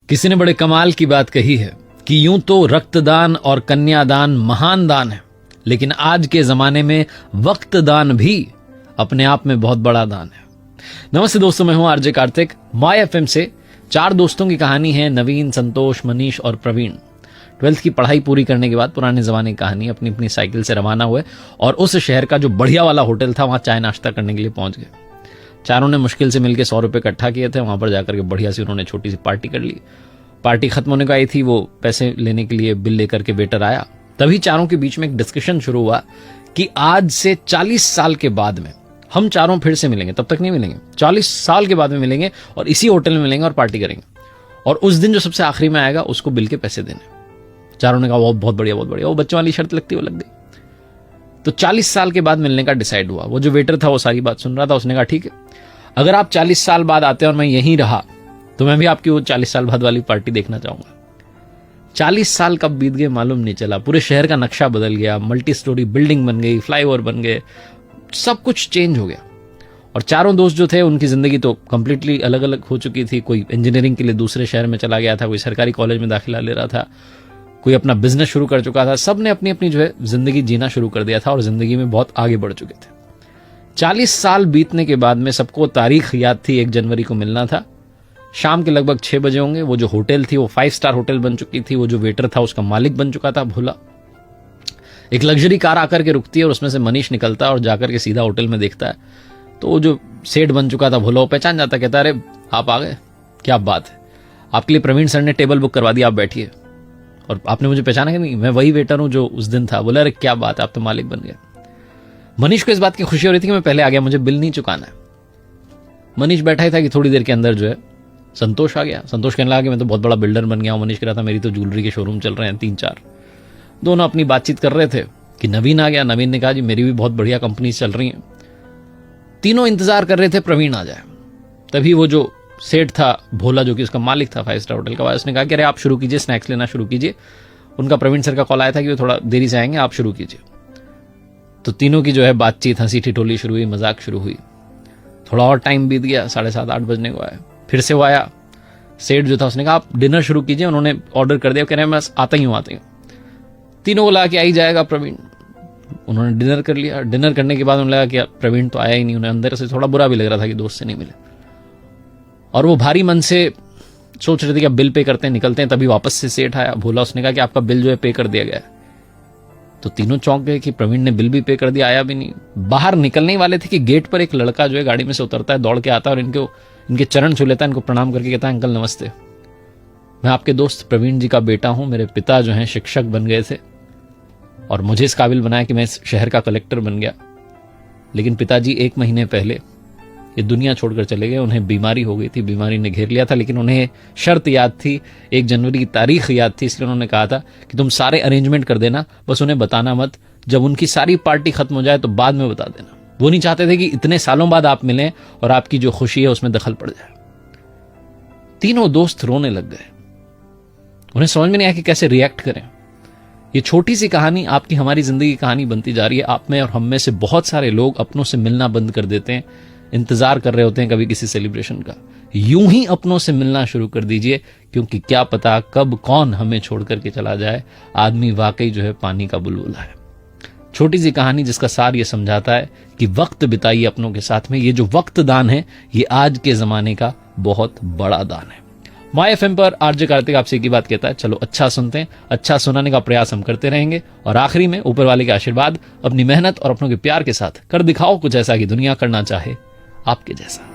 किसी ने बड़े कमाल की बात कही है कि यूं तो रक्तदान और कन्यादान महान दान है, लेकिन आज के जमाने में वक्त दान भी अपने आप में बहुत बड़ा दान है। नमस्ते दोस्तों, मैं हूं आरजे कार्तिक। माय एफएम से 4 दोस्तों की कहानी है, नवीन, संतोष, मनीष और प्रवीण। 12th की पढ़ाई पूरी करने के बाद पुराने जमाने की कहानी अपनी अपनी साइकिल से रवाना हुए और उस शहर का जो बढ़िया वाला होटल था वहां चाय नाश्ता करने के लिए पहुंच गए। चारों ने मुश्किल से मिलकर 100 रुपए इकट्ठा किए थे। वहां पर जाकर के बढ़िया सी उन्होंने छोटी सी पार्टी कर ली। पार्टी खत्म होने को आई थी, वो पैसे लेने के लिए बिल लेकर के वेटर आया। तभी चारों के बीच में एक डिस्कशन शुरू हुआ कि आज से 40 साल के बाद में हम चारों फिर से मिलेंगे। तब तक नहीं मिलेंगे, 40 साल के बाद में मिलेंगे और इसी होटल में मिलेंगे और पार्टी करेंगे, और उस दिन जो सबसे आखिरी में आएगा उसको बिल के पैसे देने। चारों ने कहा वो बहुत बढ़िया, बहुत बढ़िया। वो बच्चों वाली शर्त लगती, वो लग गई। तो 40 साल के बाद मिलने का डिसाइड हुआ। वो जो वेटर था वो सारी बात सुन रहा था। उसने कहा ठीक है, अगर आप 40 साल बाद आते हैं और मैं यहीं रहा तो मैं भी आपकी वो 40 साल बाद वाली पार्टी देखना चाहूंगा। 40 साल कब बीत गए मालूम नहीं चला। पूरे शहर का नक्शा बदल गया, मल्टी स्टोरी बिल्डिंग बन गई, फ्लाईओवर बन गए, सब कुछ चेंज हो गया। और चारों दोस्त जो थे उनकी जिंदगी तो कंप्लीटली अलग अलग हो चुकी थी। कोई इंजीनियरिंग के लिए दूसरे शहर में चला गया था, कोई सरकारी कॉलेज में दाखिला ले रहा था, कोई अपना बिजनेस शुरू कर चुका था। सब ने अपनी अपनी जो है जिंदगी जीना शुरू कर दिया था और जिंदगी में बहुत आगे बढ़ चुके थे। 40 साल बीतने के बाद में सबको तारीख याद थी, 1 जनवरी को मिलना था। शाम के लगभग 6 बजे होंगे। वो जो होटल थी वो 5 स्टार होटल बन चुकी थी। वो जो वेटर था उसका मालिक बन चुका था भोला। एक लग्जरी कार आकर के रुकती है और उसमें से मनीष निकलता है और जाकर के सीधा होटल में देखता है तो वो जो सेठ बन चुका था भोला, वो पहचान जाता, कहता है अरे आप आ गए, क्या बात है, आपके लिए प्रवीण सर ने टेबल बुक करवा दिया, आप बैठिए। और आपने मुझे पहचाना कि नहीं, मैं वही वेटर हूं जो उस दिन था। बोला अरे क्या बात है, आप तो मालिक बन गए। मनीष को इस बात की खुशी हो रही थी कि मैं पहले आ गया, मुझे बिल नहीं चुकाना है। मनीष बैठा ही था कि थोड़ी देर के अंदर जो है संतोष आ गया। संतोष कहने लगा कि मैं तो बहुत बड़ा बिल्डर बन गया हूं। मनीष कह रहा था मेरी तो ज्वेलरी के शोरूम चल रहे हैं 3-4। दोनों अपनी बातचीत कर रहे थे कि नवीन आ गया। नवीन ने कहा जी मेरी भी बहुत बढ़िया कंपनी चल रही है। तीनों इंतजार कर रहे थे प्रवीण आ जाए। तभी वो जो सेठ था भोला, जो कि उसका मालिक था 5 स्टार होटल का, उसने कहा कि अरे आप शुरू कीजिए, स्नैक्स लेना शुरू कीजिए। उनका प्रवीण सर का कॉल आया था कि वो थोड़ा देरी से आएंगे, आप शुरू कीजिए। तो तीनों की जो है बातचीत, हंसी ठिठोली शुरू हुई, मजाक शुरू हुई। थोड़ा और टाइम बीत गया, 7:30-8 बजने को आया। फिर से वो आया। सेठ जो था उसने कहा आप डिनर शुरू कीजिए। उन्होंने ऑर्डर कर दिया, कह रहे हैं बस आता ही हूं। तीनों को लगा कि आ ही जाएगा प्रवीण। उन्होंने डिनर कर लिया। डिनर करने के बाद उन्हें लगा कि प्रवीण तो आया ही नहीं। उन्हें अंदर से थोड़ा बुरा भी लग रहा था कि दोस्त से नहीं मिले, और वो भारी मन से सोच रहे थे कि अब बिल पे करते हैं, निकलते हैं। तभी वापस से सेठ आया भोला। उसने कहा कि आपका बिल जो है पे कर दिया गया है। तो तीनों चौंक गए कि प्रवीण ने बिल भी पे कर दिया, आया भी नहीं। बाहर निकलने ही वाले थे कि गेट पर एक लड़का जो है गाड़ी में से उतरता है, दौड़ के आता है और इनके चरण छू लेता है, इनको प्रणाम करके कहता है अंकल नमस्ते, मैं आपके दोस्त प्रवीण जी का बेटा हूं। मेरे पिता जो हैं शिक्षक बन गए थे और मुझे इस काबिल बनाया कि मैं इस शहर का कलेक्टर बन गया। लेकिन पिताजी 1 महीने पहले ये दुनिया छोड़कर चले गए। उन्हें बीमारी हो गई थी, बीमारी ने घेर लिया था। लेकिन उन्हें शर्त याद थी, 1 जनवरी की तारीख याद थी, इसलिए उन्होंने कहा था कि तुम सारे अरेंजमेंट कर देना, बस उन्हें बताना मत। जब उनकी सारी पार्टी खत्म हो जाए तो बाद में बता देना। वो नहीं चाहते थे कि इतने सालों बाद आप मिलें और आपकी जो खुशी है उसमें दखल पड़ जाए। तीनों दोस्त रोने लग गए। उन्हें समझ में नहीं आया कि कैसे रिएक्ट करें। ये छोटी सी कहानी आपकी हमारी जिंदगी की कहानी बनती जा रही है। आप में और हम में से बहुत सारे लोग अपनों से मिलना बंद कर देते हैं, इंतजार कर रहे होते हैं कभी किसी सेलिब्रेशन का। यूं ही अपनों से मिलना शुरू कर दीजिए, क्योंकि क्या पता कब कौन हमें छोड़ करके चला जाए। आदमी वाकई जो है पानी का बुलबुला है। छोटी सी कहानी जिसका सार ये समझाता है कि वक्त बिताइए अपनों के साथ में। ये जो वक्त दान है ये आज के जमाने का बहुत बड़ा दान है। माय एफएम पर आरजे कार्तिक आपसे एक ही बात कहता है, चलो अच्छा सुनते हैं, अच्छा सुनाने का प्रयास हम करते रहेंगे। और आखिरी में ऊपर वाले के आशीर्वाद, अपनी मेहनत और अपनों के प्यार के साथ कर दिखाओ कुछ ऐसा कि दुनिया करना चाहे आपके जैसा।